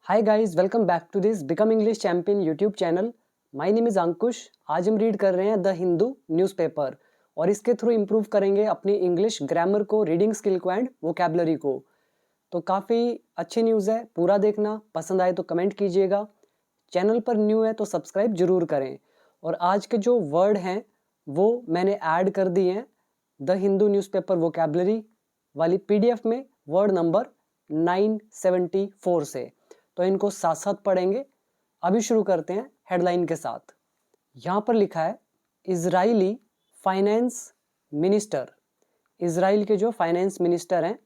Hi guys, welcome back to this become English champion YouTube channel. My name is Ankush. आज हम read कर रहे हैं द हिंदू न्यूज़पेपर और इसके थ्रू इम्प्रूव करेंगे अपनी इंग्लिश ग्रामर को, रीडिंग स्किल को एंड वोकैबुलरी को। तो काफ़ी अच्छी न्यूज़ है, पूरा देखना। पसंद आए तो कमेंट कीजिएगा। चैनल पर न्यू है तो सब्सक्राइब जरूर करें। और आज के जो वर्ड हैं वो मैंने ऐड कर दिए हैं द हिंदू न्यूज़पेपर वोकैबुलरी वाली पीडीएफ में, वर्ड नंबर 974 से। तो इनको साथ साथ पढ़ेंगे। अभी शुरू करते हैं हेडलाइन के साथ। यहाँ पर लिखा है इजरायली फाइनेंस मिनिस्टर। इजराइल के जो फाइनेंस मिनिस्टर हैं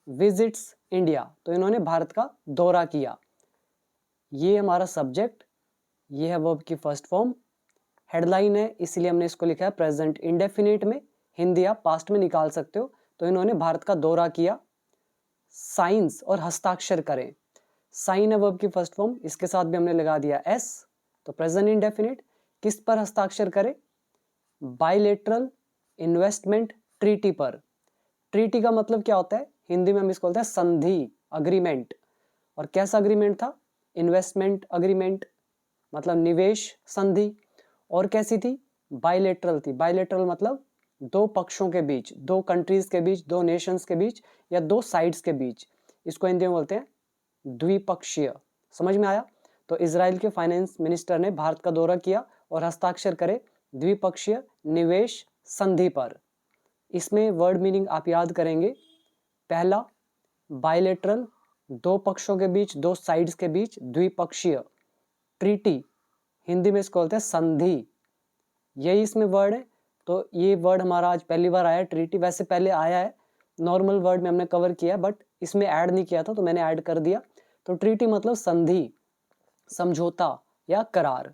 विजिट्स इंडिया, तो इन्होंने भारत का दौरा किया। ये हमारा सब्जेक्ट, ये है वर्ब की फर्स्ट फॉर्म। हेडलाइन है इसलिए हमने इसको लिखा है प्रेजेंट इंडेफिनिट में, हिंदी आप पास्ट में निकाल सकते हो। तो इन्होंने भारत का दौरा किया। साइंस और हस्ताक्षर करें। साइन है वर्ब की फर्स्ट फॉर्म, इसके साथ भी हमने लगा दिया एस, तो प्रेजेंट इंडेफिनिट। किस पर हस्ताक्षर करें? बायलेटरल इन्वेस्टमेंट ट्रीटी पर। ट्रीटी का मतलब क्या होता है? हिंदी में हम इसको बोलते हैं संधि, अग्रीमेंट। और कैसा अग्रीमेंट था? इन्वेस्टमेंट अग्रीमेंट, मतलब निवेश संधि। और कैसी थी? बायलेटरल थी। बायलेटरल मतलब दो पक्षों के बीच, दो कंट्रीज के बीच, दो नेशंस के बीच या दो साइड्स के बीच। इसको हिंदी में बोलते हैं द्विपक्षीय। समझ में आया? तो इजराइल के फाइनेंस मिनिस्टर ने भारत का दौरा किया और हस्ताक्षर करे द्विपक्षीय निवेश संधि पर। इसमें वर्ड मीनिंग आप याद करेंगे। पहला, बायलेटरल, दो पक्षों के बीच, दो साइड्स के बीच। द्विपक्षीय, ट्रीटी, हिंदी में इसको बोलते हैं संधि। यही इसमें वर्ड है। तो ये वर्ड हमारा आज पहली बार आया है, ट्रीटी। वैसे पहले आया है, नॉर्मल वर्ड में हमने कवर किया, बट इसमें ऐड नहीं किया था तो मैंने ऐड कर दिया। तो ट्रीटी मतलब संधि, समझौता या करार।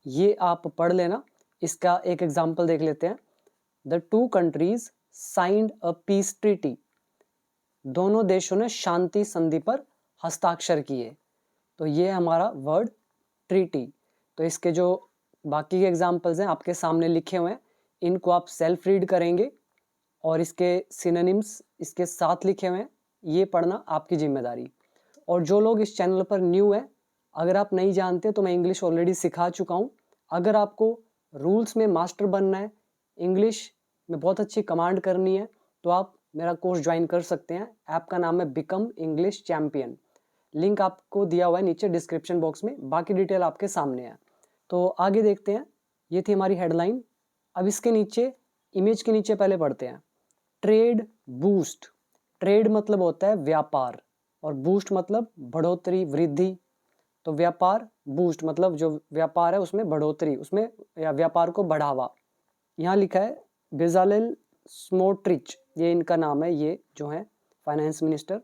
ये आप पढ़ लेना। इसका एक एग्जाम्पल देख लेते हैं। The two countries signed a peace treaty. दोनों देशों ने शांति संधि पर हस्ताक्षर किए। तो ये हमारा वर्ड ट्रीटी। तो इसके जो बाकी के एग्जाम्पल्स हैं आपके सामने लिखे हुए हैं, इनको आप सेल्फ रीड करेंगे और इसके सिनोनिम्स इसके साथ लिखे हुए हैं। ये पढ़ना आपकी जिम्मेदारी। और जो लोग इस चैनल पर न्यू है, अगर आप नहीं जानते तो मैं इंग्लिश ऑलरेडी सिखा चुका हूँ। अगर आपको रूल्स में मास्टर बनना है, इंग्लिश में बहुत अच्छी कमांड करनी है, तो आप मेरा कोर्स ज्वाइन कर सकते हैं। ऐप का नाम है बिकम इंग्लिश चैंपियन। लिंक आपको दिया हुआ है नीचे डिस्क्रिप्शन बॉक्स में, बाकी डिटेल आपके सामने है। तो आगे देखते हैं। ये थी हमारी हेडलाइन। अब इसके नीचे, इमेज के नीचे पहले पढ़ते हैं। Trade boost. ट्रेड मतलब होता है व्यापार और बूस्ट मतलब बढ़ोतरी, वृद्धि। तो व्यापार बूस्ट मतलब जो व्यापार है उसमें बढ़ोतरी, उसमें या व्यापार को बढ़ावा। यहाँ लिखा है बेजालेल स्मोट्रिच, ये इनका नाम है, ये जो है finance minister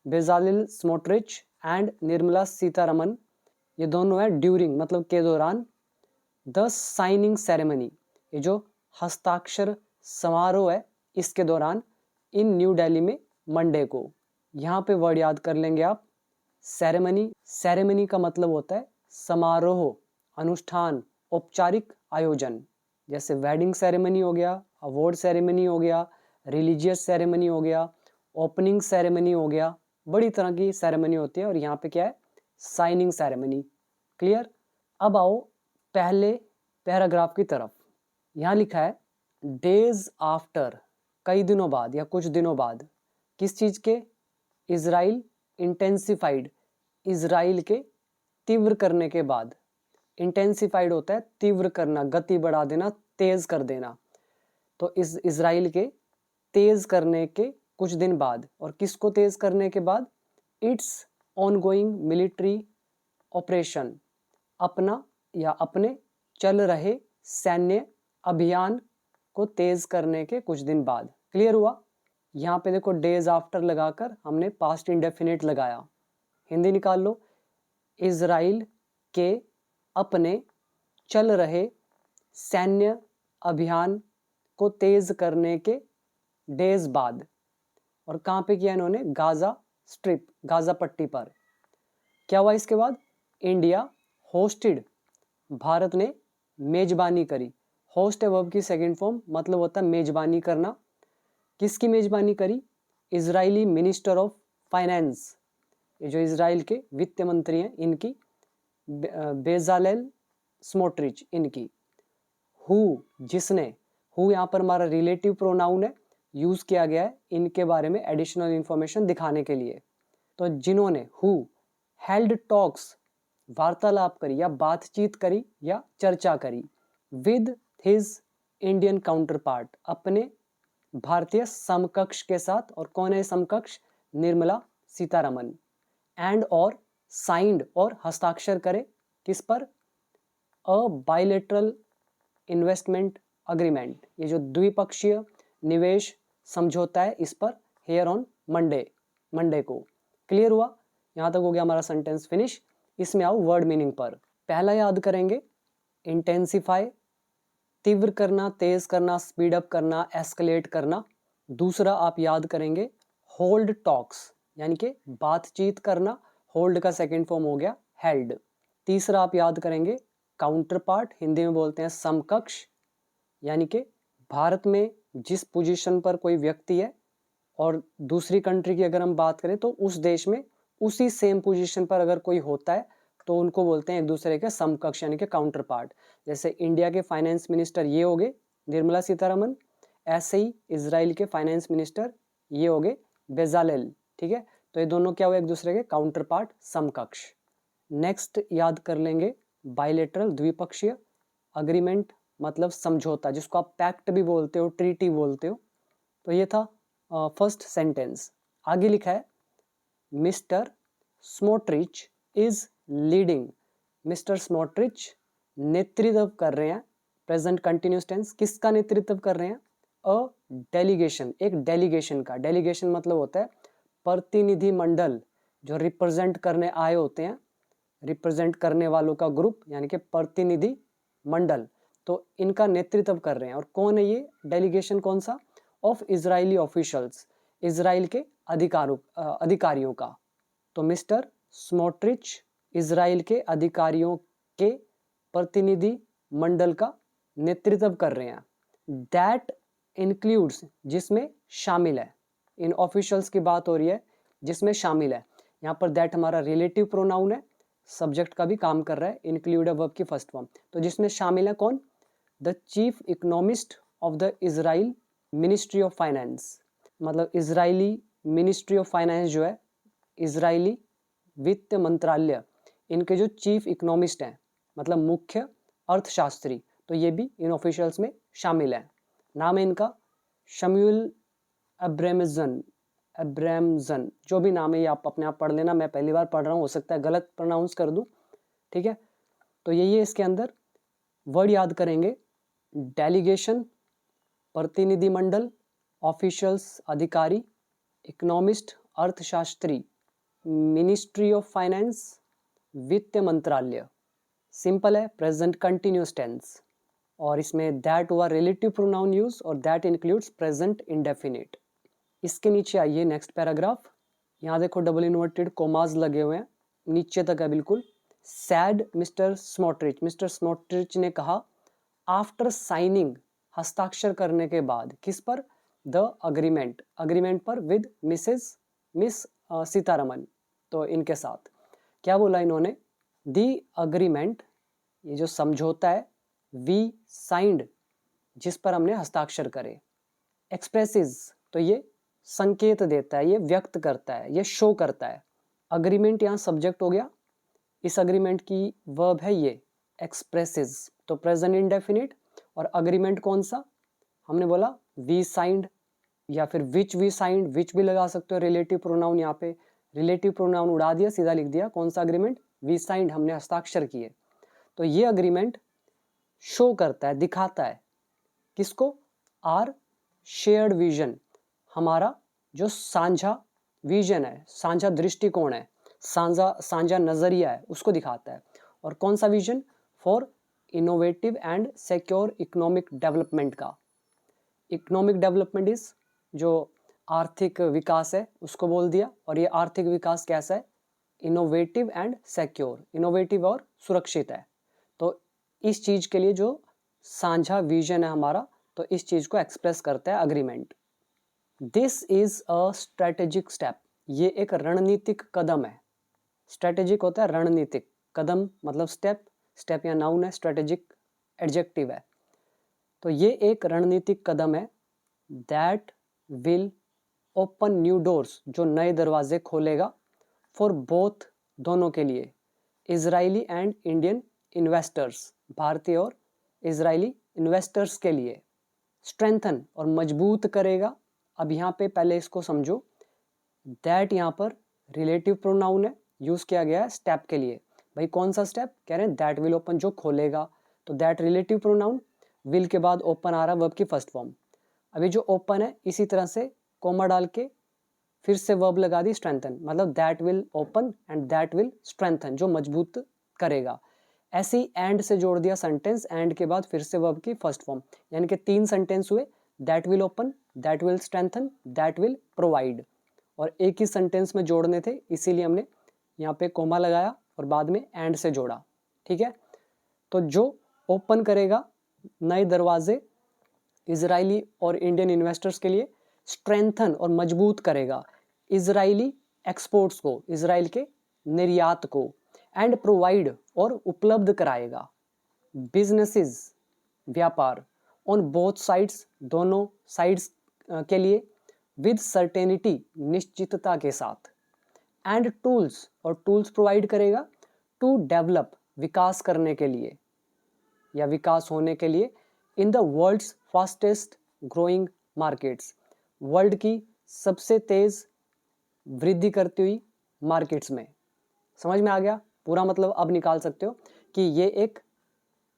Bezalel Smotrich and Nirmala Sitharaman. ये दोनों है ड्यूरिंग मतलब के दौरान, द साइनिंग सेरेमनी, ये जो हस्ताक्षर समारोह है इसके दौरान, इन न्यू दिल्ली में मंडे को। यहाँ पे वर्ड याद कर लेंगे आप, सेरेमनी। सेरेमनी का मतलब होता है समारोह, अनुष्ठान, औपचारिक आयोजन। जैसे वेडिंग सेरेमनी हो गया, अवार्ड सेरेमनी हो गया, रिलीजियस सेरेमनी हो गया, ओपनिंग सेरेमनी हो गया। बड़ी तरह की सेरेमनी होती है और यहाँ पे क्या है? Signing ceremony. क्लियर? अब आओ पहले पैराग्राफ की तरफ। यहाँ लिखा है डेज आफ्टर, कई दिनों बाद या कुछ दिनों बाद। किस चीज के? इजराइल इंटेंसिफाइड, इजराइल के तीव्र करने के बाद। इंटेंसिफाइड होता है तीव्र करना, गति बढ़ा देना, तेज कर देना। तो इस इजराइल के तेज करने के कुछ दिन बाद। और किसको तेज करने के बाद? इट्स ऑनगोइंग मिलिट्री ऑपरेशन, अपना या अपने चल रहे सैन्य अभियान को तेज करने के कुछ दिन बाद। क्लियर हुआ? यहाँ पे देखो डेज आफ्टर लगाकर हमने पास्ट इंडेफिनिट लगाया। हिंदी निकाल लो। इजराइल के अपने चल रहे सैन्य अभियान को तेज करने के डेज बाद। और कहाँ पे किया इन्होंने? गाजा स्ट्रिप, गाजा पट्टी पर। क्या हुआ इसके बाद? इंडिया होस्टेड, भारत ने मेजबानी करी। होस्ट है वर्ब की सेकंड फॉर्म, मतलब होता है मेजबानी करना। किसकी मेजबानी करी? इजरायली मिनिस्टर ऑफ फाइनेंस, ये जो इजराइल के वित्त मंत्री हैं इनकी, बेजालेल स्मोट्रिच इनकी। हु जिसने, हु यहाँ पर हमारा रिलेटिव प्रोनाउन है, यूज किया गया है इनके बारे में एडिशनल इंफॉर्मेशन दिखाने के लिए। तो जिन्होंने, हु हेल्ड टॉक्स वार्तालाप करी या बातचीत करी या चर्चा करी, with his Indian counter part अपने भारतीय समकक्ष के साथ। और कौन है समकक्ष? निर्मला सीतारमन। एंड और साइंड और हस्ताक्षर करे किस पर? अ बायलेटरल इन्वेस्टमेंट अग्रीमेंट, ये जो द्विपक्षीय निवेश समझौता है इस पर, हेयर ऑन मंडे को। क्लियर हुआ? यहाँ तक हो गया हमारा सेंटेंस फिनिश। इसमें आओ वर्ड मीनिंग पर। पहला याद करेंगे इंटेंसिफाई, तीव्र करना, तेज करना, स्पीड अप करना, एस्केलेट करना। दूसरा आप याद करेंगे होल्ड टॉक्स, यानी कि बातचीत करना। होल्ड का सेकंड फॉर्म हो गया हेल्ड। तीसरा आप याद करेंगे काउंटर पार्ट, हिंदी में बोलते हैं समकक्ष, यानी कि भारत में जिस पोजीशन पर कोई व्यक्ति है और दूसरी कंट्री की अगर हम बात करें तो उस देश में उसी सेम पोजीशन पर अगर कोई होता है तो उनको बोलते हैं एक दूसरे के समकक्ष, यानी कि काउंटर पार्ट। जैसे इंडिया के फाइनेंस मिनिस्टर ये हो गए निर्मला सीतारमन, ऐसे ही इजराइल के फाइनेंस मिनिस्टर ये हो गए बेजालेल। ठीक है, तो ये दोनों क्या हुए? एक दूसरे के काउंटर पार्ट, समकक्ष। नेक्स्ट याद कर लेंगे बायलेटरल, द्विपक्षीय, अग्रीमेंट मतलब समझौता, जिसको आप पैक्ट भी बोलते हो, ट्रीटी बोलते हो। तो ये था फर्स्ट सेंटेंस। आगे लिखा है mister Smotrich is leading. Mister Smotrich नेतृत्व कर रहे हैं, प्रेजेंट कंटिन्यूस टेंस। किसका नेतृत्व कर रहे हैं? अ डेलीगेशन, एक डेलीगेशन का। डेलीगेशन मतलब होता है प्रतिनिधि मंडल, जो रिप्रेजेंट करने आए होते हैं, रिप्रेजेंट करने वालों का ग्रुप, यानी कि प्रतिनिधि मंडल। तो इनका नेतृत्व कर रहे हैं। और कौन है ये डेलीगेशन? कौन सा? ऑफ इजरायली ऑफिशियल्स, इजराइल के अधिकारियों का। तो मिस्टर स्मोट्रिच इजराइल के अधिकारियों के प्रतिनिधि मंडल का नेतृत्व कर रहे हैं। दैट इंक्लूड्स, जिसमें शामिल है। इन ऑफिशियल्स की बात हो रही है जिसमें शामिल है। यहाँ पर दैट हमारा रिलेटिव प्रोनाउन है, सब्जेक्ट का भी काम कर रहा है, इंक्लूड है वर्ब की फर्स्ट फॉर्म। तो जिसमें शामिल है कौन? The chief economist of the Israel ministry of finance. मतलब इजरायली मिनिस्ट्री ऑफ फाइनेंस जो है, इजरायली वित्त मंत्रालय, इनके जो चीफ इकोनॉमिस्ट हैं, मतलब मुख्य अर्थशास्त्री, तो ये भी इन ऑफिशियल्स में शामिल है। नाम है इनका शम्यूल अब्रामसन, जो भी नाम है ये आप अपने आप पढ़ लेना, मैं पहली बार पढ़ रहा हूँ, हो सकता है गलत प्रोनाउंस कर दूँ। ठीक है, तो यही है इसके अंदर। वर्ड याद करेंगे डेलीगेशन प्रतिनिधिमंडल, ऑफिशियल्स अधिकारी, इकोनॉमिस्ट अर्थशास्त्री, मिनिस्ट्री ऑफ फाइनेंस वित्त मंत्रालय। सिंपल है, प्रेजेंट कंटिन्यूस टेंस। और इसमें दैट हुआ रिलेटिव प्रोनाउन यूज, और दैट इंक्लूड्स प्रेजेंट इंडेफिनिट। इसके नीचे आइए नेक्स्ट पैराग्राफ। यहाँ देखो डबल इन्वर्टेड कोमाज लगे हुए हैं, नीचे तक है बिल्कुल। सैड मिस्टर स्मोट्रिच ने कहा आफ्टर साइनिंग, हस्ताक्षर करने के बाद, किस पर? द अग्रीमेंट पर विद मिस सीतारमन। तो इनके साथ क्या बोला इन्होंने? दी अग्रीमेंट, ये जो समझौता है, वी साइंड, जिस पर हमने हस्ताक्षर करे। एक्सप्रेसिस, तो ये संकेत देता है, ये व्यक्त करता है, ये शो करता है। अग्रीमेंट यहाँ सब्जेक्ट हो गया, इस अग्रीमेंट की वर्ब है ये एक्सप्रेसिस, तो प्रेजेंट इंडेफिनिट। और अग्रीमेंट कौन सा? हमने बोला वी साइंड, या फिर विच वी साइंड, विच भी लगा सकते हो रिलेटिव प्रोनाउन। यहाँ पे रिलेटिव प्रोनाउन उड़ा दिया, सीधा लिख दिया कौन सा अग्रीमेंट? वी साइंड, हमने हस्ताक्षर किए। तो ये अग्रीमेंट शो करता है, दिखाता है किसको? आर शेयर्ड विजन, हमारा जो साझा विजन है, साझा दृष्टिकोण है, साझा नजरिया है, उसको दिखाता है। और कौन सा vision? For innovative and secure economic development का। इकोनॉमिक डेवलपमेंट इज जो आर्थिक विकास है उसको बोल दिया। और ये आर्थिक विकास कैसा है? इनोवेटिव एंड सिक्योर, इनोवेटिव और सुरक्षित है। तो इस चीज के लिए जो साझा विजन है हमारा, तो इस चीज को एक्सप्रेस करता है agreement. This is a strategic step, ये एक रणनीतिक कदम है। स्ट्रेटेजिक होता है रणनीतिक, कदम मतलब स्टेप, स्टेप या नाउन है, स्ट्रेटेजिक एडजेक्टिव है। तो ये एक रणनीतिक कदम है that will open new doors, जो नए दरवाजे खोलेगा, फॉर बोथ, दोनों के लिए, इजरायली एंड इंडियन इन्वेस्टर्स, भारतीय और इजरायली इन्वेस्टर्स के लिए। स्ट्रेंथन और मजबूत करेगा। अब यहाँ पे पहले इसको समझो, दैट यहाँ पर रिलेटिव प्रोनाउन है, यूज किया गया है स्टेप के लिए। भाई कौन सा स्टेप कह रहे हैं, दैट विल ओपन, जो खोलेगा, तो दैट रिलेटिव प्रोनाउन, विल के बाद ओपन आ रहा है वर्ब की फर्स्ट फॉर्म। अभी जो ओपन है इसी तरह से कोमा डाल के फिर से वर्ब लगा दी स्ट्रेंथन, मतलब that will open and that will strengthen, जो मजबूत करेगा। ऐसे ही एंड से जोड़ दिया सेंटेंस, एंड के बाद फिर से वर्ब की फर्स्ट फॉर्म, यानी कि 3 सेंटेंस हुए, that will open, that will strengthen, that will provide, और एक ही सेंटेंस में जोड़ने थे, इसीलिए हमने यहाँ पे कोमा लगाया और बाद में एंड से जोड़ा। ठीक है, तो जो ओपन करेगा नए दरवाजे इजरायली और इंडियन इन्वेस्टर्स के लिए, स्ट्रेंथन और मजबूत करेगा इजरायली एक्सपोर्ट्स को, इजराइल के निर्यात को, एंड प्रोवाइड और उपलब्ध कराएगा बिजनेसेस, व्यापार, ऑन बोथ साइड्स, दोनों साइड्स के लिए, विद सर्टेनिटी, निश्चितता के साथ, एंड टूल्स, और टूल्स प्रोवाइड करेगा टू डेवलप, विकास करने के लिए या विकास होने के लिए, in the world's fastest growing markets, world की सबसे तेज वृद्धि करती हुई मार्केट्स में। समझ में आ गया पूरा मतलब, अब निकाल सकते हो कि ये एक,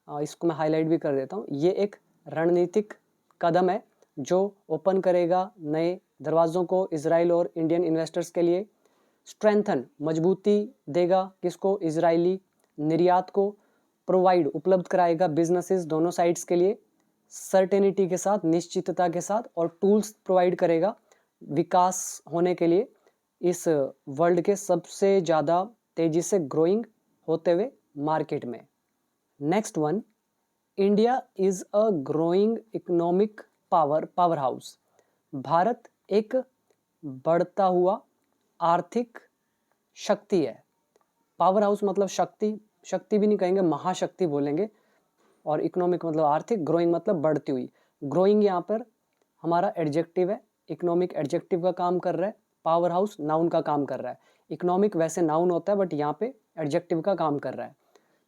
इसको मैं हाईलाइट भी कर देता हूँ, ये एक रणनीतिक कदम है जो ओपन करेगा नए दरवाज़ों को इजराइल और इंडियन इन्वेस्टर्स के लिए, स्ट्रेंथन मजबूती देगा किसको, इजरायली निर्यात को, प्रोवाइड उपलब्ध कराएगा बिजनेसेस दोनों साइड्स के लिए, सर्टेनिटी के साथ, निश्चितता के साथ, और टूल्स प्रोवाइड करेगा विकास होने के लिए इस वर्ल्ड के सबसे ज़्यादा तेजी से ग्रोइंग होते हुए मार्केट में। Next one, India is a growing economic power house, Bharat एक बढ़ता हुआ आर्थिक शक्ति है। पावर हाउस मतलब शक्ति, शक्ति भी नहीं कहेंगे, महाशक्ति बोलेंगे, और इकोनॉमिक मतलब आर्थिक, ग्रोइंग मतलब बढ़ती हुई। ग्रोइंग यहाँ पर हमारा एडजेक्टिव है, इकोनॉमिक एडजेक्टिव का काम कर रहा है, पावर हाउस नाउन का काम कर रहा है। इकोनॉमिक वैसे नाउन होता है बट यहाँ पे एडजेक्टिव का काम कर रहा है।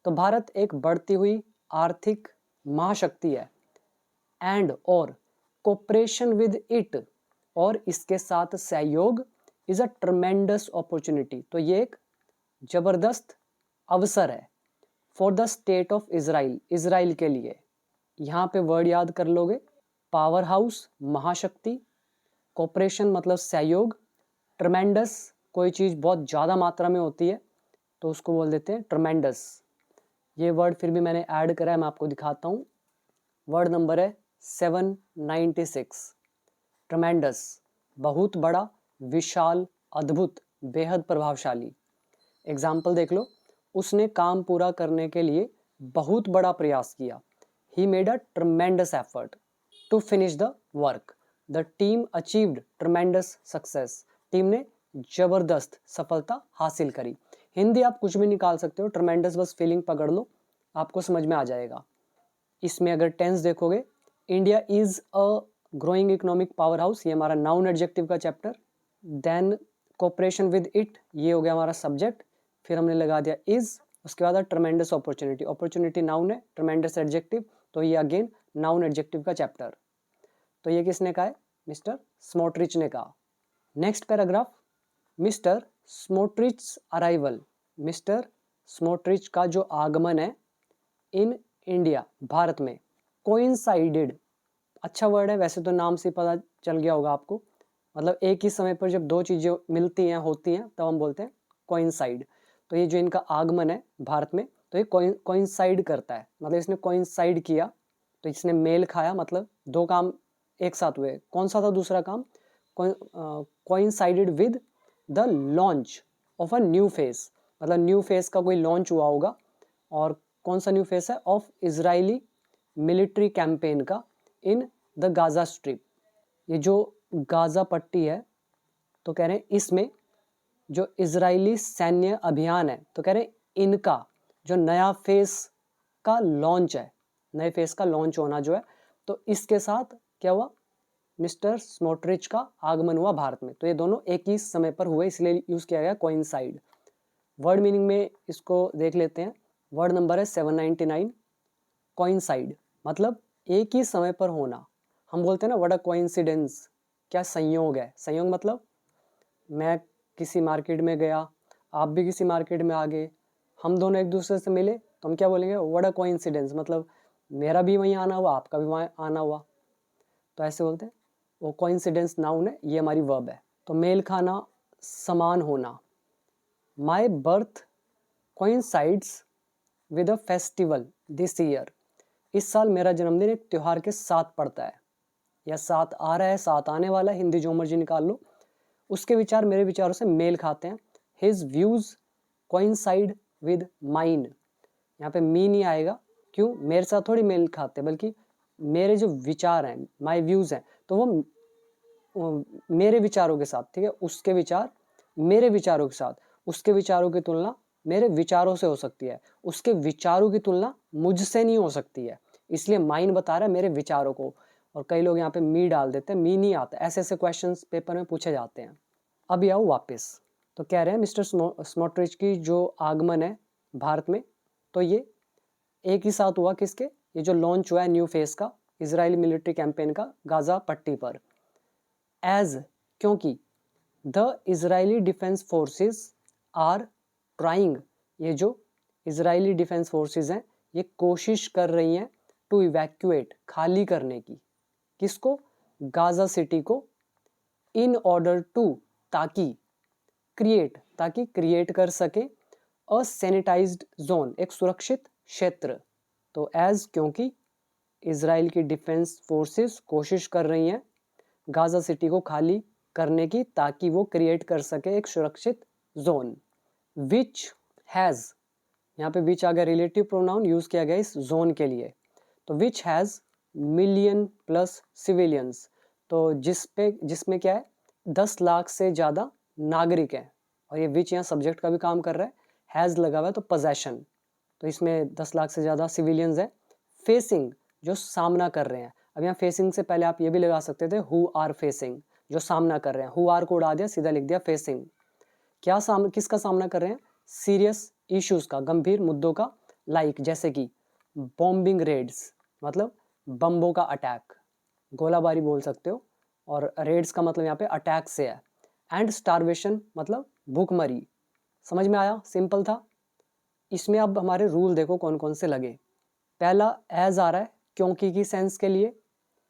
तो भारत एक बढ़ती हुई आर्थिक महाशक्ति है, एंड और कोऑपरेशन विद इट, और इसके साथ सहयोग, इज अ ट्रमेंडस अपॉर्चुनिटी, तो ये एक जबरदस्त अवसर है, for the state of Israel, Israel के लिए। यहाँ पे वर्ड याद कर लोगे, पावर हाउस महाशक्ति, कोऑपरेशन मतलब सहयोग, ट्रमेंडस कोई चीज़ बहुत ज़्यादा मात्रा में होती है तो उसको बोल देते हैं ट्रमेंडस। ये वर्ड फिर भी मैंने ऐड करा है, मैं आपको दिखाता हूँ। वर्ड नंबर है 796, ट्रमेंडस, बहुत बड़ा, विशाल, अद्भुत, बेहद प्रभावशाली। एग्जाम्पल देख लो, उसने काम पूरा करने के लिए बहुत बड़ा प्रयास किया, he made a tremendous effort to finish the work, the team achieved tremendous success, team ने जबरदस्त सफलता हासिल करी। हिंदी आप कुछ भी निकाल सकते हो, ट्रमेंडस बस फीलिंग पकड़ लो, आपको समझ में आ जाएगा। इसमें अगर टेंस देखोगे, India is a growing economic power house, ये हमारा नाउन एडजेक्टिव का chapter. Then cooperation with it, ये हो गया हमारा सब्जेक्ट, फिर हमने लगा दिया इज, उसके बाद ट्रमेंडस अपॉर्चुनिटी, अपॉर्चुनिटी नाउन है, ट्रमेंडस एडजेक्टिव, तो ये अगेन नाउन एडजेक्टिव का चैप्टर। तो ये किसने कहा है, मिस्टर स्मोट्रिच ने कहा। Next paragraph, mister Smotrich arrival, mister Smotrich का जो आगमन है इन इंडिया, भारत में, कोइंसाइडेड, अच्छा वर्ड है वैसे तो, नाम से पता चल गया होगा आपको, मतलब एक ही समय पर जब दो चीज़ें मिलती हैं होती हैं तब हम बोलते हैं कोइंसाइड। तो ये जो इनका आगमन है भारत में, तो ये कोइंसाइड करता है, मतलब इसने कोइंसाइड किया, तो इसने मेल खाया, मतलब दो काम एक साथ हुए। कौन सा था दूसरा काम, coincided with the launch of a new face, मतलब न्यू फेस का कोई लॉन्च हुआ होगा, और कौन सा न्यू फेस है, ऑफ इजरायली मिलिट्री कैंपेन का इन द गाजा स्ट्रिप, ये जो गाजा पट्टी है, तो कह रहे हैं इसमें जो इजरायली सैन्य अभियान है, तो कह रहे हैं इनका जो नया फेस का लॉन्च है, नए फेस का लॉन्च होना जो है, तो इसके साथ क्या हुआ, मिस्टर स्मोट्रिच का आगमन हुआ भारत में। तो ये दोनों एक ही समय पर हुए, इसलिए यूज किया गया कोइंसाइड। वर्ड मीनिंग में इसको देख लेते हैं। वर्ड नंबर है 799, कोइंसाइड मतलब एक ही समय पर होना। हम बोलते हैं ना व्हाट अ कोइंसिडेंस, क्या संयोग है। संयोग मतलब मैं किसी मार्केट में गया, आप भी किसी मार्केट में आ गए, हम दोनों एक दूसरे से मिले, तो हम क्या बोलेंगे, व्हाट अ कोइंसिडेंस, मतलब मेरा भी वहीं आना हुआ, आपका भी वहाँ आना हुआ, तो ऐसे बोलते हैं। वो कोइंसिडेंस नाउन है, ये हमारी वर्ब है। तो मेल खाना, समान होना। My birth coincides with a festival this year. इस साल मेरा जन्मदिन एक त्यौहार के साथ पड़ता है, या साथ आ रहा है, साथ आने वाला है, हिंदी जो मर्जी निकाल लो। उसके विचार मेरे विचारों से मेल खाते हैं। His views coincide with mine. यहाँ पे मी नहीं आएगा, क्यों, मेरे साथ थोड़ी मेल खाते, बल्कि मेरे जो विचार हैं, माई व्यूज हैं, तो वो मेरे विचारों के साथ, ठीक है, उसके विचार मेरे विचारों के साथ, उसके विचारों की तुलना मेरे विचारों से हो सकती है, उसके विचारों की तुलना मुझसे नहीं हो सकती है, इसलिए माइन बता रहा है मेरे विचारों को। और कई लोग यहाँ पे मी डाल देते हैं, मी नहीं आता। ऐसे ऐसे क्वेश्चंस पेपर में पूछे जाते हैं। अभी आओ वापस। तो कह रहे हैं मिस्टर स्मोट्रिच की जो आगमन है भारत में, तो ये एक ही साथ हुआ किसके, ये जो लॉन्च हुआ है न्यू फेस का, इजरायली मिलिट्री कैंपेन का गाजा पट्टी पर। एज, क्योंकि the Israeli defence forces are trying, ये जो इजरायली डिफेंस फोर्सेस हैं ये कोशिश कर रही हैं टू इवैक्यूएट, खाली करने की, किसको, गाजा सिटी को, इन ऑर्डर टू, ताकि, क्रिएट, ताकि क्रिएट कर सके, अ सैनिटाइज्ड जोन, एक सुरक्षित क्षेत्र। तो एज, क्योंकि इजराइल की डिफेंस फोर्सेस कोशिश कर रही हैं गाजा सिटी को खाली करने की, ताकि वो क्रिएट कर सके एक सुरक्षित जोन। विच हैज़, यहाँ पे विच आ गया, रिलेटिव प्रोनाउन यूज किया गया इस जोन के लिए। तो which has million plus civilians, तो जिसमें क्या है, 10 लाख से ज़्यादा नागरिक हैं। और ये विच यहाँ सब्जेक्ट का भी काम कर रहा है, हैज़ लगा हुआ है तो पोजेशन, तो इसमें 10 लाख से ज़्यादा सिविलियंस है। फेसिंग, जो सामना कर रहे हैं। अब यहाँ फेसिंग से पहले आप ये भी लगा सकते थे हु आर फेसिंग, जो सामना कर रहे हैं, हु आर को उड़ा दिया, सीधा लिख दिया फेसिंग। क्या किसका सामना कर रहे हैं, सीरियस इश्यूज का, गंभीर मुद्दों का, लाइक जैसे कि बॉम्बिंग रेड्स, मतलब बम्बों का अटैक, गोलाबारी बोल सकते हो, और रेड्स का मतलब यहाँ पे अटैक से है। एंड स्टारवेशन मतलब भूखमरी। समझ में आया, सिंपल था। इसमें अब हमारे रूल देखो कौन कौन से लगे। पहला एज आ रहा है क्योंकि की सेंस के लिए,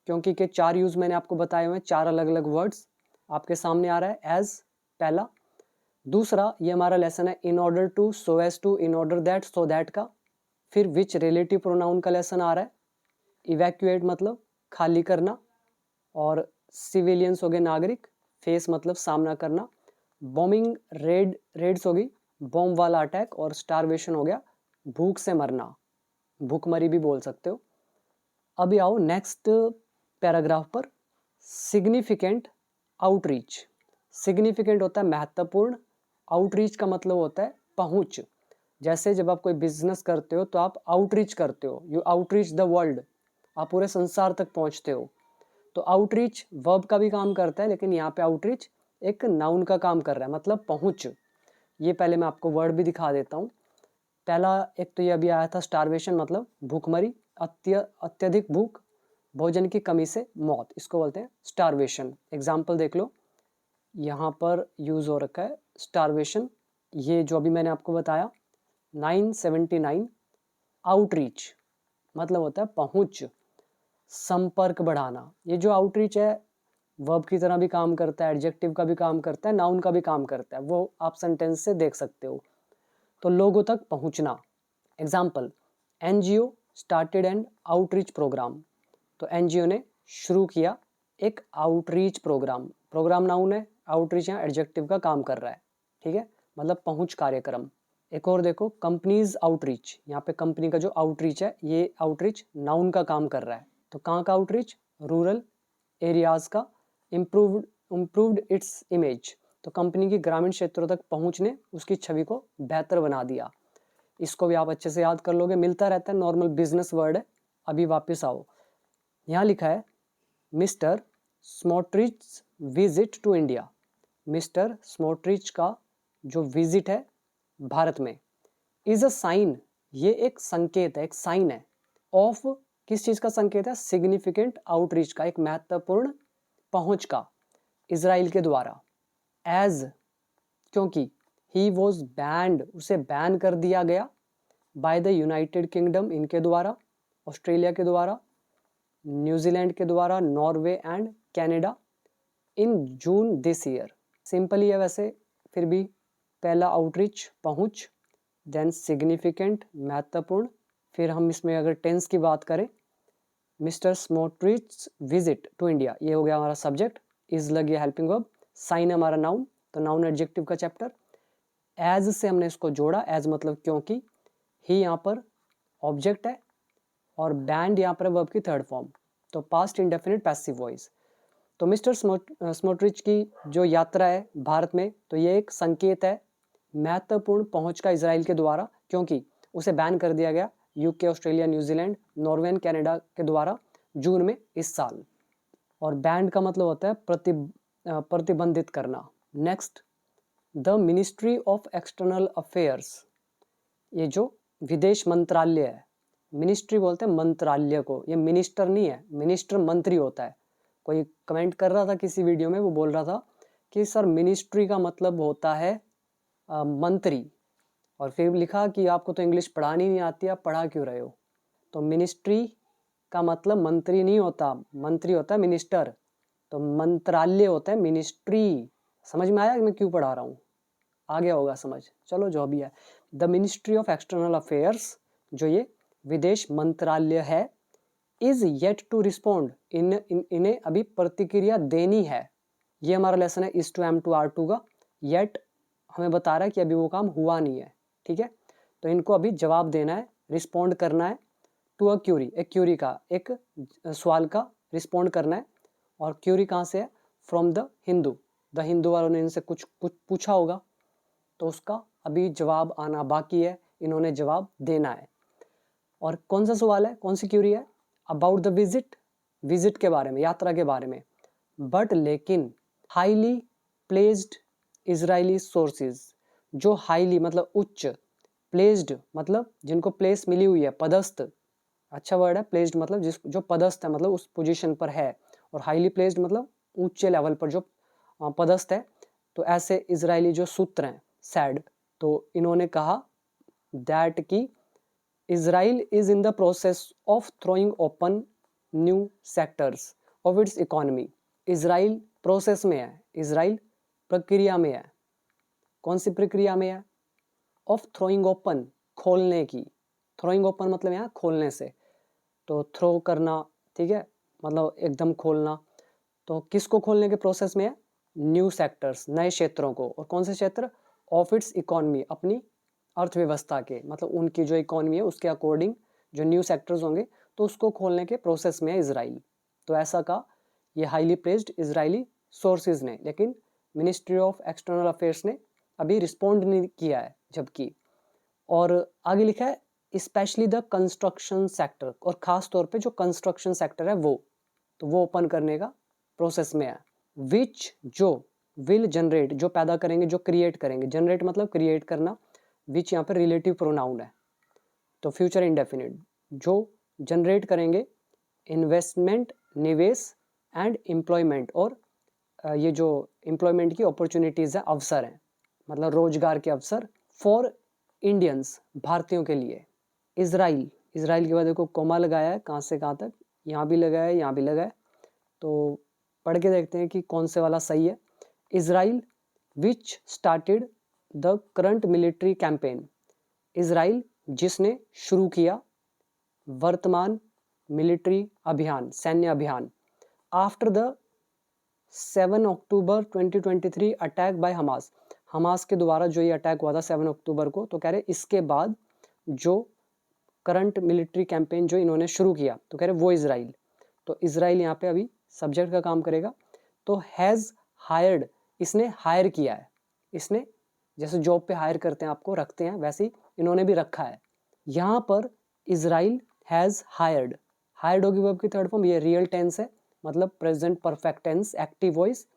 क्योंकि के 4 यूज मैंने आपको बताए हुए हैं, 4 अलग अलग वर्ड्स आपके सामने आ रहा है एज पहला। दूसरा ये हमारा लेसन है in order to, so as to, in order that, so that का। फिर विच रिलेटिव प्रोनाउन का लेसन आ रहा है। इवैक्यूएट मतलब खाली करना, और सिविलियंस हो गए नागरिक, फेस मतलब सामना करना, बॉम्बिंग रेड्स हो गई बॉम्ब वाला अटैक, और स्टारवेशन हो गया भूख से मरना, भूखमरी भी बोल सकते हो। अभी आओ नेक्स्ट पैराग्राफ पर। Significant outreach. सिग्निफिकेंट होता है महत्वपूर्ण, आउटरीच का मतलब होता है पहुंच। जैसे जब आप कोई बिजनेस करते हो तो आप आउटरीच करते हो, यू आउटरीच द वर्ल्ड, आप पूरे संसार तक पहुंचते हो। तो आउटरीच वर्ब का भी काम करता है, लेकिन यहाँ पे आउटरीच एक नाउन का काम कर रहा है, मतलब पहुंच। ये पहले मैं आपको वर्ड भी दिखा देता हूँ। पहला एक तो ये अभी आया था स्टारवेशन, मतलब भूखमरी, अत्यधिक भूख, भोजन की कमी से मौत, इसको बोलते हैं स्टारवेशन। एग्जाम्पल देख लो, यहाँ पर यूज हो रखा है स्टारवेशन, ये जो अभी मैंने आपको बताया 979। आउटरीच मतलब होता है पहुंच, संपर्क बढ़ाना। ये जो आउटरीच है वर्ब की तरह भी काम करता है, एडजेक्टिव का भी काम करता है, नाउन का भी काम करता है, वो आप सेंटेंस से देख सकते हो। तो लोगों तक पहुंचना। Example, NGO started and outreach programme. तो एनजीओ ने शुरू किया एक आउटरीच प्रोग्राम, प्रोग्राम नाउन है, आउटरीच यहाँ एडजेक्टिव का काम कर रहा है, ठीक है, मतलब पहुंच कार्यक्रम। एक और देखो, कंपनीज आउटरीच, यहाँ पे कंपनी का जो आउटरीच है, ये आउटरीच नाउन का काम कर रहा है। तो कहाँ का आउटरीच, रूरल एरियाज का, इम्प्रूव्ड इट्स इमेज, तो कंपनी की ग्रामीण क्षेत्रों तक पहुँच ने उसकी छवि को बेहतर बना दिया। इसको भी आप अच्छे से याद कर लोगे, मिलता रहता है, नॉर्मल बिजनेस वर्ड है। अभी वापस आओ, यहाँ लिखा है mister Smotrich visit to India. Mister Smotrich का जो विजिट है भारत में, इज अ साइन, ये एक संकेत है, एक साइन है, ऑफ किस चीज का संकेत है, सिग्निफिकेंट आउटरीच का, एक महत्वपूर्ण पहुंच का इजराइल के द्वारा। एज, क्योंकि ही वॉज बैंड, उसे बैन कर दिया गया, बाय द यूनाइटेड किंगडम, इनके द्वारा, ऑस्ट्रेलिया के द्वारा, न्यूजीलैंड के द्वारा, Norway and Canada, in June this year. Simple ही है वैसे, फिर भी पहला आउटरीच पहुंच, देन सिग्निफिकेंट महत्वपूर्ण, फिर हम इसमें अगर टेंस की बात करें, mister Smotrich visit to India, ये हो गया हमारा सब्जेक्ट, इज लगी हेल्पिंग वर्ब, साइन हमारा नाउन, तो नाउन एडजेक्टिव का चैप्टर। एज से हमने इसको जोड़ा, एज मतलब क्योंकि, ही यहाँ पर ऑब्जेक्ट है और बैंड यहाँ पर वर्ब की थर्ड फॉर्म, तो पास्ट इंडेफिनिट पैसिव वॉइस। तो मिस्टर स्मोट्रिच की जो यात्रा है भारत में, तो ये एक संकेत है महत्वपूर्ण पहुंच का इजराइल के द्वारा, क्योंकि उसे बैन कर दिया गया UK, Australia, New Zealand, Norway and Canada के द्वारा जून में इस साल। और बैन का मतलब होता है प्रतिबंधित करना। Next, the ministry of external affairs, ये जो विदेश मंत्रालय है, मिनिस्ट्री बोलते हैं मंत्रालय को, ये मिनिस्टर नहीं है, मिनिस्टर मंत्री होता है। कोई कमेंट कर रहा था किसी वीडियो में, वो बोल रहा था कि सर मिनिस्ट्री का मतलब होता है मंत्री, और फिर लिखा कि आपको तो इंग्लिश पढ़ानी नहीं आती, आप पढ़ा क्यों रहे हो। तो मिनिस्ट्री का मतलब मंत्री नहीं होता, मंत्री होता है मिनिस्टर, तो मंत्रालय होता है मिनिस्ट्री। समझ में आया कि मैं क्यों पढ़ा रहा हूँ, आ गया होगा समझ, चलो जो भी है। The ministry of external affairs, जो ये विदेश मंत्रालय है, इज येट टू रिस्पॉन्ड, इन्हें अभी प्रतिक्रिया देनी है। ये हमारा लेसन है is to am to are to का। येट हमें बता रहा है कि अभी वो काम हुआ नहीं है, ठीक है, तो इनको अभी जवाब देना है, रिस्पॉन्ड करना है टू अ क्यूरी, एक क्यूरी का, एक सवाल का रिस्पॉन्ड करना है। और क्यूरी कहाँ से है, from the Hindu, the Hindu वालों ने इनसे कुछ पूछा होगा, तो उसका अभी जवाब आना बाकी है, इन्होंने जवाब देना है। और कौन सा सवाल है, कौन सी क्यूरी है, अबाउट द विजिट, विजिट के बारे में, यात्रा के बारे में। बट लेकिन हाईली प्लेस्ड इजरायली सोर्सेज, जो हाईली मतलब उच्च, प्लेस्ड मतलब जिनको प्लेस मिली हुई है, पदस्थ, अच्छा वर्ड है, प्लेस्ड मतलब जिस जो पदस्थ है, मतलब उस पोजीशन पर है, और हाईली प्लेस्ड मतलब ऊंचे लेवल पर जो पदस्थ है। तो ऐसे इजरायली जो सूत्र हैं, सैड, तो इन्होंने कहा दैट की Israel is in the process of throwing open new sectors of its economy. Israel process में है, इजराइल प्रक्रिया में है, कौन सी प्रक्रिया में है, ऑफ थ्रोइंग ओपन, खोलने की, थ्रोइंग ओपन मतलब यहाँ खोलने से, तो थ्रो करना, ठीक है, मतलब एकदम खोलना, तो किसको खोलने के प्रोसेस में है, न्यू सेक्टर्स, नए क्षेत्रों को, और कौन से क्षेत्र, ऑफ इट्स इकोनॉमी, अपनी अर्थव्यवस्था के, मतलब उनकी जो इकोनॉमी है उसके अकॉर्डिंग जो न्यू सेक्टर्स होंगे, तो उसको खोलने के प्रोसेस में है इजराइल। तो ऐसा का ये हाईली प्लेस्ड इजरायली सोर्सेज ने, लेकिन मिनिस्ट्री ऑफ एक्सटर्नल अफेयर्स ने अभी रिस्पॉन्ड नहीं किया है जबकि। और आगे लिखा है स्पेशली द कंस्ट्रक्शन सेक्टर, और खास तौर पे जो कंस्ट्रक्शन सेक्टर है वो, तो वो ओपन करने का प्रोसेस में है। विच, जो, विल जनरेट, जो पैदा करेंगे, जो क्रिएट करेंगे, जनरेट मतलब क्रिएट करना, विच यहाँ पर रिलेटिव प्रोनाउन है, तो फ्यूचर इंडेफिनिट, जो जनरेट करेंगे इन्वेस्टमेंट, निवेश, एंड एम्प्लॉयमेंट, और ये जो एम्प्लॉयमेंट की अपॉर्चुनिटीज़ है, अवसर हैं, मतलब रोजगार के अवसर, फॉर इंडियंस, भारतीयों के लिए। इजराइल, इजराइल के बाद देखो कोमा लगाया है, कहाँ से कहाँ तक, यहाँ भी लगाया है, यहाँ भी लगाया है, तो पढ़ के देखते हैं कि कौन से वाला सही है। Israel which started the current military campaign, Israel जिसने शुरू किया वर्तमान मिलिट्री अभियान, सैन्य अभियान, after the 7 October 2023 attack by Hamas, Hamas के द्वारा जो ये अटैक हुआ था 7 अक्टूबर को, तो कह रहे इसके बाद जो करंट मिलिट्री कैंपेन जो इन्होंने शुरू किया, तो कह रहे वो इजराइल, तो इजराइल यहाँ पे अभी सब्जेक्ट का काम करेगा। तो हैज़ हायर्ड, इसने हायर किया है। इसने जैसे जॉब पे हायर करते हैं आपको, रखते हैं, वैसे ही इन्होंने भी रखा है। यहाँ पर इजराइल हैज़ हायर्ड, हायर्ड होगी वर्ब की थर्ड फॉर्म, ये रियल टेंस है, मतलब present perfect tense, active voice.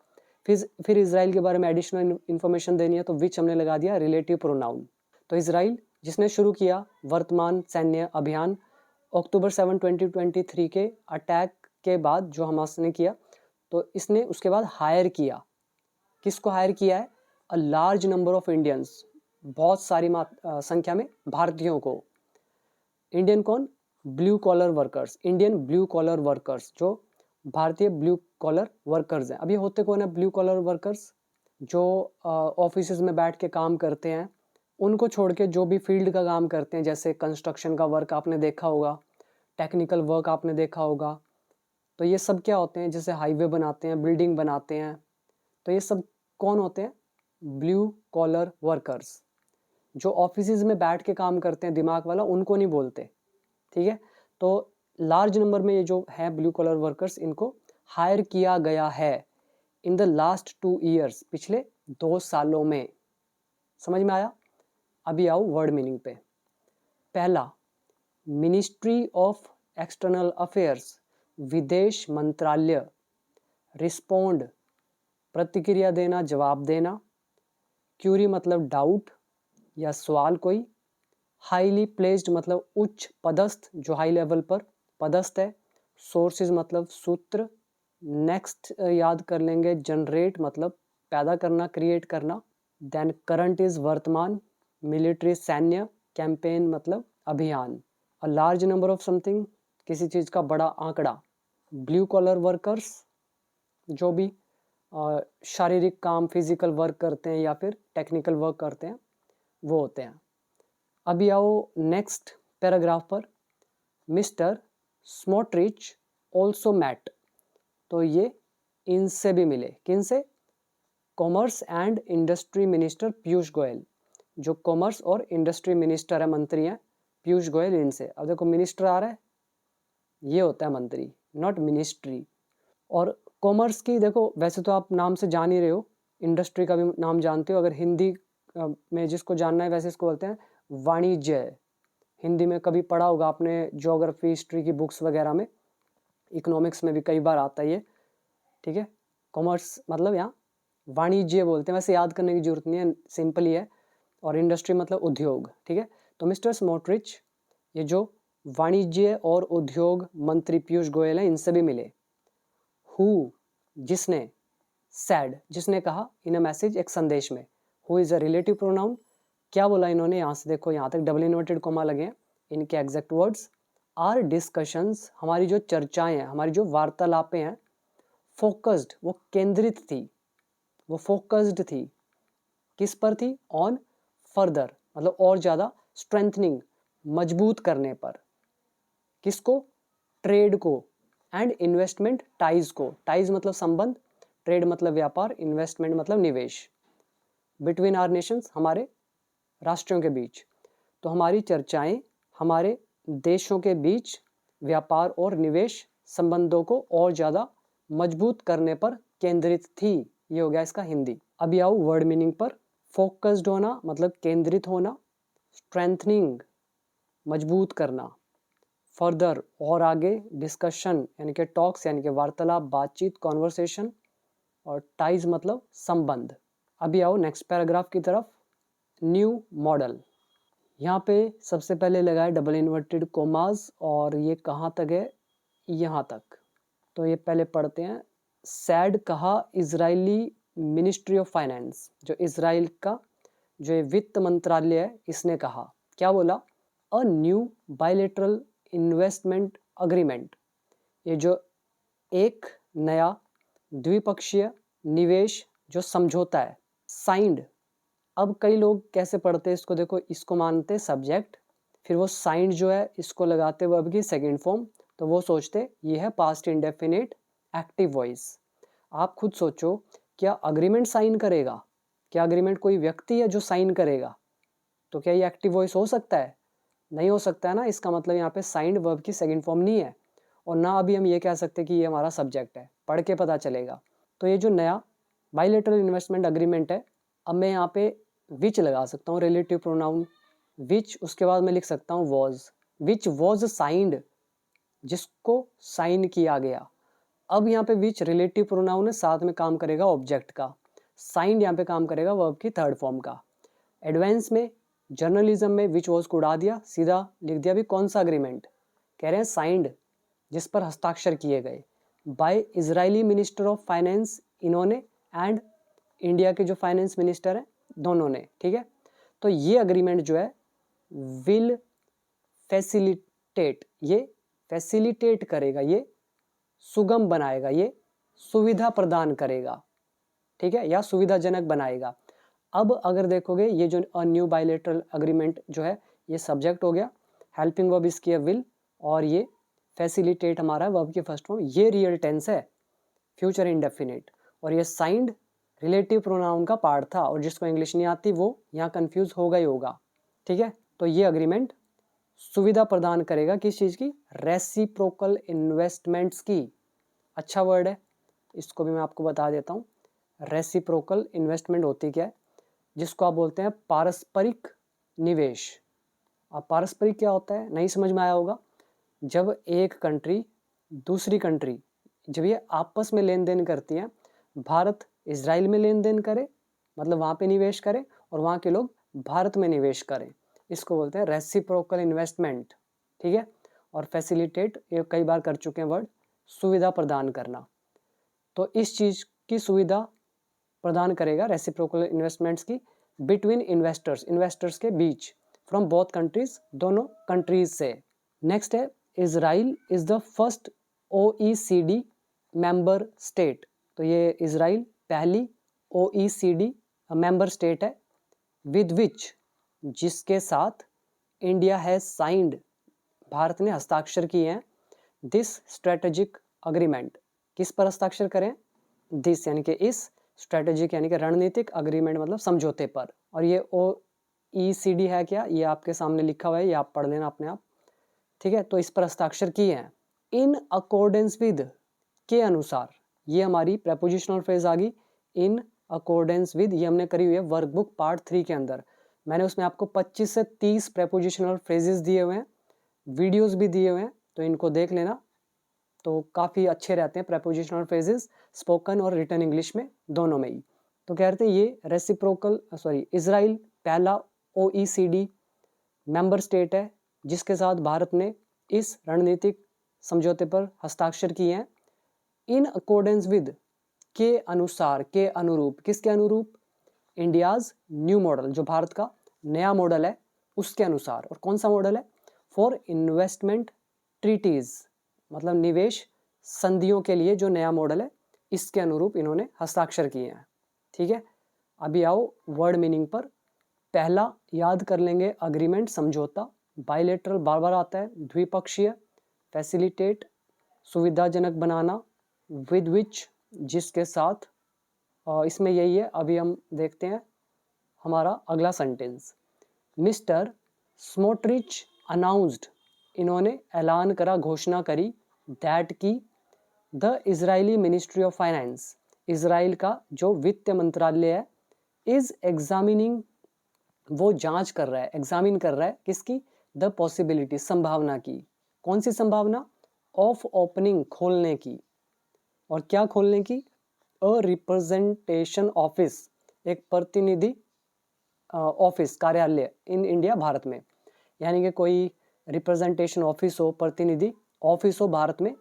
फिर इजराइल के बारे में एडिशनल इन्फॉर्मेशन देनी है तो विच हमने लगा दिया रिलेटिव प्रोनाउन। तो इजराइल जिसने शुरू किया वर्तमान सैन्य अभियान अक्टूबर 7, 2023 के अटैक के बाद जो हमास ने किया, तो इसने उसके बाद हायर किया। किसको हायर किया है? A large number of Indians, बहुत सारी संख्या में भारतीयों को। इंडियन कौन? Blue collar workers, Indian blue collar workers, जो भारतीय ब्लू कॉलर वर्कर्स हैं। अब ये होते कौन है ब्लू कॉलर वर्कर्स? जो ऑफिसेज में बैठ के काम करते हैं, उनको छोड़ के जो भी फील्ड का काम करते हैं, जैसे कंस्ट्रक्शन का वर्क आपने देखा होगा, टेक्निकल वर्क आपने देखा होगा, तो ये सब क्या होते हैं? जैसे हाईवे बनाते हैं, बिल्डिंग बनाते हैं, तो ये सब कौन होते हैं? Blue collar workers. जो ऑफिसेज में बैठ के काम करते हैं दिमाग वाला, उनको नहीं बोलते, ठीक है। तो लार्ज नंबर में ये जो है ब्लू कॉलर वर्कर्स, इनको हायर किया गया है इन द लास्ट 2 ईयर्स, पिछले 2 सालों में। समझ में आया? अभी आओ वर्ड मीनिंग पे। पहला, मिनिस्ट्री ऑफ एक्सटर्नल अफेयर्स, विदेश मंत्रालय। रिस्पोंड, प्रतिक्रिया देना, जवाब देना। क्यूरी मतलब डाउट या सवाल कोई। हाईली प्लेस्ड मतलब उच्च पदस्थ, जो हाई लेवल पर पदस्थ है। सोर्सेज मतलब सूत्र। नेक्स्ट याद कर लेंगे, जनरेट मतलब पैदा करना, क्रिएट करना। देन करंट इज वर्तमान, मिलिट्री सैन्य, कैंपेन मतलब अभियान। अ लार्ज नंबर ऑफ समथिंग, किसी चीज़ का बड़ा आंकड़ा। ब्लू कॉलर वर्कर्स, जो भी शारीरिक काम, फिजिकल वर्क करते हैं या फिर टेक्निकल वर्क करते हैं, वो होते हैं। अभी आओ नेक्स्ट पैराग्राफ पर। मिस्टर स्मोट्रिच ऑल्सो मैट, तो ये इनसे भी मिले। किन से? Commerce and industry minister Piyush Goyal, जो कॉमर्स और इंडस्ट्री मिनिस्टर है, मंत्री हैं पीयूष गोयल, इनसे। अब देखो मिनिस्टर आ रहा है, ये होता है मंत्री, नॉट मिनिस्ट्री। और कॉमर्स की देखो, वैसे तो आप नाम से जान ही रहे हो, इंडस्ट्री का भी नाम जानते हो। अगर हिंदी में जिसको जानना है, वैसे इसको बोलते हैं वाणिज्य। हिंदी में कभी पढ़ा होगा आपने, ज्योग्राफी हिस्ट्री की बुक्स वगैरह में, इकोनॉमिक्स में भी कई बार आता है ये, ठीक है। कॉमर्स मतलब यहाँ वाणिज्य बोलते हैं, वैसे याद करने की जरूरत नहीं है, सिंपल ही है। और इंडस्ट्री मतलब उद्योग, ठीक है। तो मिस्टर स्मोट्रिच, ये जो वाणिज्य और उद्योग मंत्री पीयूष गोयल हैं, इनसे भी मिले। हु, जिसने। सैड, जिसने कहा। इन अ मैसेज, एक संदेश में। Who is a relative pronoun. क्या बोला इन्होंने? यहाँ से देखो, यहाँ तक डबल इन्वर्टेड कोमा लगे हैं। इनके एग्जैक्ट वर्ड्स, आर डिस्कशंस, हमारी जो चर्चाएं हैं, हमारी जो वार्तालापें हैं, फोकस्ड, वो केंद्रित थी, वो फोकस्ड थी। किस पर थी? ऑन फर्दर, मतलब और ज़्यादा, स्ट्रेंथनिंग, मजबूत करने पर। किसको? ट्रेड को, एंड इन्वेस्टमेंट टाइज को। टाइज मतलब संबंध, ट्रेड मतलब व्यापार, इन्वेस्टमेंट मतलब निवेश। बिटवीन आर नेशंस, हमारे राष्ट्रों के बीच। तो हमारी चर्चाएं हमारे देशों के बीच व्यापार और निवेश संबंधों को और ज़्यादा मजबूत करने पर केंद्रित थी। ये हो गया इसका हिंदी। अभी आओ वर्ड मीनिंग पर। फोकस्ड होना मतलब केंद्रित होना। स्ट्रेंथनिंग, मजबूत करना। फर्दर, और आगे। डिस्कशन यानी कि टॉक्स, यानी कि वार्तालाप, बातचीत, कॉन्वर्सेशन। और टाइज मतलब संबंध। अभी आओ नेक्स्ट पैराग्राफ की तरफ। न्यू मॉडल, यहाँ पे सबसे पहले लगा है डबल इन्वर्टेड कोमास, और ये कहाँ तक है? यहाँ तक। तो ये पहले पढ़ते हैं। सैड कहा इजरायली मिनिस्ट्री ऑफ फाइनेंस, जो इजराइल का जो ये वित्त मंत्रालय है, इसने कहा। क्या बोला? A new bilateral investment agreement, ये जो एक नया द्विपक्षीय निवेश जो समझौता है, साइंड। अब कई लोग कैसे पढ़ते हैं इसको, देखो, इसको मानते सब्जेक्ट, फिर वो साइंड जो है इसको लगाते वर्ब की सेकंड फॉर्म, तो वो सोचते ये है पास्ट इंडेफिनिट एक्टिव वॉइस। आप खुद सोचो, क्या अग्रीमेंट साइन करेगा? क्या अग्रीमेंट कोई व्यक्ति है जो साइन करेगा? तो क्या ये एक्टिव वॉइस हो सकता है? नहीं हो सकता है ना। इसका मतलब यहाँ पे साइंड वर्ब की सेकंड फॉर्म नहीं है, और ना अभी हम ये कह सकते कि ये हमारा सब्जेक्ट है, पढ़ के पता चलेगा। तो ये जो नया बाइलेटरल इन्वेस्टमेंट अग्रीमेंट है। अब मैं यहाँ पे विच लगा सकता हूँ, रिलेटिव प्रोनाउन विच, उसके बाद मैं लिख सकता हूँ वॉज, विच वॉज साइंड, जिसको साइन किया गया। अब यहाँ पे विच रिलेटिव प्रोनाउन है, साथ में काम करेगा ऑब्जेक्ट का। साइंड यहाँ पे काम करेगा वर्ब की थर्ड फॉर्म का। एडवांस में, जर्नलिज्म में विच वॉज को उड़ा दिया, सीधा लिख दिया भी कौन सा अग्रीमेंट, कह रहे हैं साइंड, जिस पर हस्ताक्षर किए गए by Israeli minister of finance, इन्होंने, एंड इंडिया के जो फाइनेंस मिनिस्टर हैं दोनों ने, ठीक है। तो ये अग्रीमेंट जो है विल फैसिलिटेट, ये फैसिलिटेट करेगा, ये सुगम बनाएगा, ये सुविधा प्रदान करेगा, ठीक है, या सुविधाजनक बनाएगा। अब अगर देखोगे ये जो न्यू बायलैटरल अग्रीमेंट जो है ये सब्जेक्ट हो गया, हेल्पिंग वर्ब इसकी है विल, और ये फैसिलिटेट हमारा वर्ब की फर्स्ट फॉर्म, ये रियल टेंस है, फ्यूचर इंडेफिनिट, और ये साइंड रिलेटिव प्रोनाउन का पार्ट था, और जिसको इंग्लिश नहीं आती वो यहाँ कंफ्यूज होगा ही होगा, ठीक है। तो ये अग्रीमेंट सुविधा प्रदान करेगा किस चीज़ की, रेसिप्रोकल इन्वेस्टमेंट्स की। अच्छा वर्ड है, इसको भी मैं आपको बता देता हूँ। रेसिप्रोकल इन्वेस्टमेंट होती क्या है, जिसको आप बोलते हैं पारस्परिक निवेश। अब पारस्परिक क्या होता है, नहीं समझ में आया होगा। जब एक कंट्री दूसरी कंट्री, जब ये आपस में लेन देन करती हैं, भारत इजराइल में लेन देन करे, मतलब वहाँ पे निवेश करे, और वहाँ के लोग भारत में निवेश करें, इसको बोलते हैं रेसिप्रोकल इन्वेस्टमेंट, ठीक है। और फैसिलिटेट ये कई बार कर चुके हैं वर्ड, सुविधा प्रदान करना। तो इस चीज़ की सुविधा प्रदान करेगा रेसिप्रोकल इन्वेस्टमेंट्स की बिटवीन इन्वेस्टर्स, इन्वेस्टर्स के बीच, फ्रॉम बोथ कंट्रीज, दोनों कंट्रीज से। नेक्स्ट है Israel is the first OECD member state. तो ये इजराइल पहली OECD मेंबर स्टेट है, विद विच, जिसके साथ, इंडिया हैज साइंड, भारत ने हस्ताक्षर किए हैं, दिस स्ट्रेटेजिक अग्रीमेंट, किस पर हस्ताक्षर करें, दिस यानी कि इस, स्ट्रेटेजिक यानी कि रणनीतिक, अग्रीमेंट मतलब समझौते पर। और ये OECD है क्या, ये आपके सामने लिखा हुआ है, ये आप पढ़ लेना अपने आप, ठीक है। तो इस पर हस्ताक्षर किए हैं। इन अकॉर्डेंस विद, के अनुसार, ये हमारी प्रेपोजिशनल फ्रेज आ गई, इन अकॉर्डेंस विद, ये हमने करी हुई है वर्कबुक पार्ट 3 के अंदर। मैंने उसमें आपको 25 से 30 प्रेपोजिशनल फ्रेजेस दिए हुए हैं, वीडियोस भी दिए हुए हैं, तो इनको देख लेना, तो काफ़ी अच्छे रहते हैं प्रेपोजिशनल फ्रेजेस, स्पोकन और रिटन इंग्लिश में, दोनों में ही। तो कह रहे थे ये रेसिप्रोकल, इजराइल पहला OECD मेंबर स्टेट है, जिसके साथ भारत ने इस रणनीतिक समझौते पर हस्ताक्षर किए हैं। इन अकॉर्डेंस विद, के अनुसार, के अनुरूप, किसके अनुरूप, इंडियाज न्यू मॉडल, जो भारत का नया मॉडल है उसके अनुसार। और कौन सा मॉडल है, फॉर इन्वेस्टमेंट ट्रीटीज, मतलब निवेश संधियों के लिए जो नया मॉडल है, इसके अनुरूप इन्होंने हस्ताक्षर किए हैं, ठीक है। अभी आओ वर्ड मीनिंग पर। पहला याद कर लेंगे अग्रीमेंट, समझौता, बायलैटरल बार बार आता है, द्विपक्षीय, फैसिलिटेट सुविधाजनक बनाना, विद विच जिसके साथ, इसमें यही है। अभी हम देखते हैं हमारा अगला सेंटेंस। मिस्टर स्मोट्रिच अनाउंस्ड, इन्होंने ऐलान करा, घोषणा करी, दैट की the Israeli ministry of finance, Israel का जो वित्त मंत्रालय है, इज एग्जामिनिंग, वो जांच कर रहा है, एग्जामिन कर रहा है किसकी, द पॉसिबिलिटी, संभावना की। कौन सी संभावना, ऑफ ओपनिंग, खोलने की। और क्या खोलने की, अ रिप्रेजेंटेशन ऑफिस, एक प्रतिनिधि ऑफिस, कार्यालय, इन इंडिया, भारत में, यानी कि कोई रिप्रेजेंटेशन ऑफिस हो, प्रतिनिधि ऑफिस हो भारत में,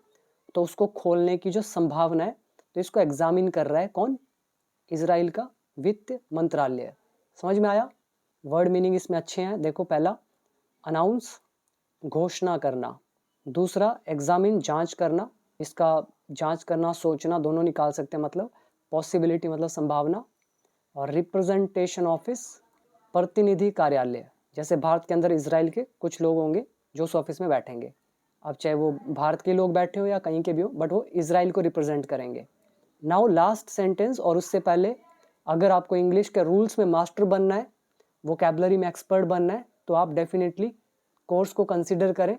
तो उसको खोलने की जो संभावना है, तो इसको एग्जामिन कर रहा है कौन, इजराइल का वित्त मंत्रालय। समझ में आया। वर्ड मीनिंग इसमें अच्छे हैं, देखो, पहला अनाउंस, घोषणा करना, दूसरा एग्जामिन, जांच करना, इसका जांच करना, सोचना, दोनों निकाल सकते हैं, मतलब पॉसिबिलिटी मतलब संभावना, और रिप्रेजेंटेशन ऑफिस, प्रतिनिधि कार्यालय, जैसे भारत के अंदर इजराइल के कुछ लोग होंगे जो उस ऑफिस में बैठेंगे, अब चाहे वो भारत के लोग बैठे हो या कहीं के भी हो, बट वो इजराइल को रिप्रेजेंट करेंगे। नाउ लास्ट सेंटेंस, और उससे पहले अगर आपको इंग्लिश के रूल्स में मास्टर बनना है, वोकैबुलरी में एक्सपर्ट बनना है, तो आप डेफिनेटली कोर्स को कंसिडर करें।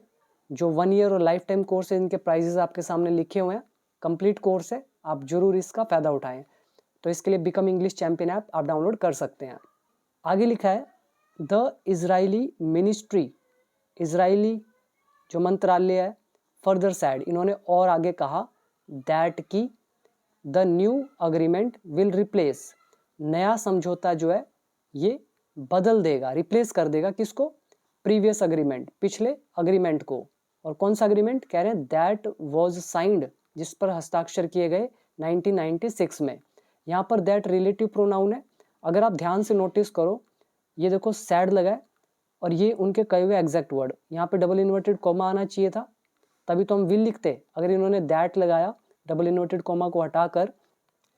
जो 1 ईयर और लाइफ टाइम कोर्स है, इनके प्राइजेस आपके सामने लिखे हुए हैं, कंप्लीट कोर्स है, आप जरूर इसका फ़ायदा उठाएं। तो इसके लिए बिकम इंग्लिश चैंपियन ऐप आप डाउनलोड कर सकते हैं। आगे लिखा है द इजरायली मिनिस्ट्री, इजरायली जो मंत्रालय है, फर्दर सैड, इन्होंने और आगे कहा दैट की the new agreement will replace, नया समझौता जो है ये बदल देगा, रिप्लेस कर देगा किसको, प्रीवियस अग्रीमेंट, पिछले अग्रीमेंट को। और कौन सा अग्रीमेंट कह रहे हैं, दैट वाज साइंड, जिस पर हस्ताक्षर किए गए 1996 में। यहाँ पर दैट रिलेटिव प्रोनाउन है। अगर आप ध्यान से नोटिस करो, ये देखो सैड लगा है और ये उनके कहे हुए एग्जैक्ट वर्ड, यहाँ पे डबल इन्वर्टेड कॉमा आना चाहिए था, तभी तो हम विल लिखते। अगर इन्होंने दैट लगाया डबल इन्वर्टेड कॉमा को हटाकर,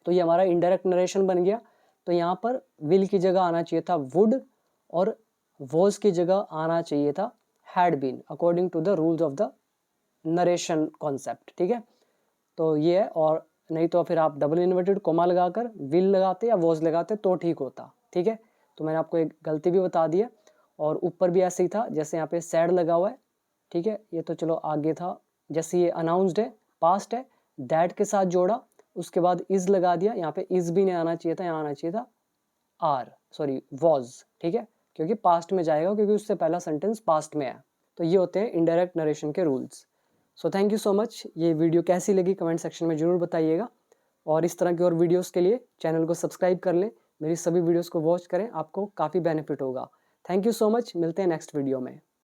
तो ये हमारा इनडायरेक्ट नरेशन बन गया। तो यहाँ पर विल की जगह आना चाहिए था वुड और वॉज की जगह आना चाहिए था had been, according to the rules of the narration concept. ठीक है, तो ये है। और नहीं तो फिर आप डबल इन्वर्टेड कॉमा लगाकर विल लगाते या वॉज लगाते तो ठीक होता। ठीक है, तो मैंने आपको एक गलती भी बता दी है। और ऊपर भी ऐसे ही था, जैसे यहाँ पे सैड लगा हुआ है। ठीक है, ये तो चलो आगे था। जैसे ये अनाउंस्ड है, पास्ट है, दैट के साथ जोड़ा, उसके बाद इज लगा दिया। यहाँ पे इज भी नहीं आना चाहिए था, यहाँ आना चाहिए था वॉज। ठीक है, क्योंकि पास्ट में जाएगा, क्योंकि उससे पहला सेंटेंस पास्ट में है। तो ये होते हैं इनडायरेक्ट नरेशन के rules. So thank you so much. ये वीडियो कैसी लगी कमेंट सेक्शन में जरूर बताइएगा, और इस तरह की और वीडियोस के लिए चैनल को सब्सक्राइब कर लें, मेरी सभी वीडियोस को वॉच करें, आपको काफ़ी बेनिफिट होगा। थैंक यू सो मच, मिलते हैं नेक्स्ट वीडियो में।